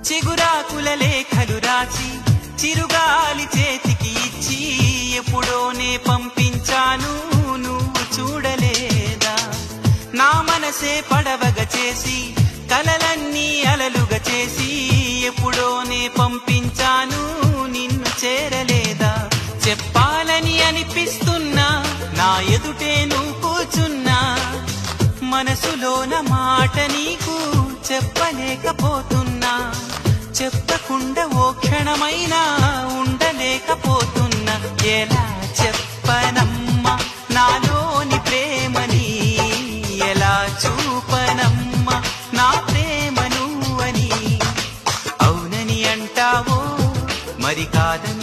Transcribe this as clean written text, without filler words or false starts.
చిగురాకుల లేఖలు రాసి చిరుగాలి చేతికి ఇచ్చి ఎప్పుడోనే పంపించాను నువ్వు చూడలేదా నా మనసే పడవగా చేసి కలలన్నీ అలలుగా చేసి ఎప్పుడోనే పంపించాను నిన్ను చేరలేదా చెప్పాలని అనిపిస్తున్నా నా ఎదుటే నువ్వు కూర్చున్నా మనసులోన మాట నీకు చెప్పలేకపోతున్నా చెప్పకుండా ఓ క్షణమైనా ఉండలేకపోతున్నా ఎలా చెప్పనమ్మా నాలోని ప్రేమని ఎలా చూపనమ్మా నా ప్రేమ నువ్వని అవునని అంటావో మరి కాదని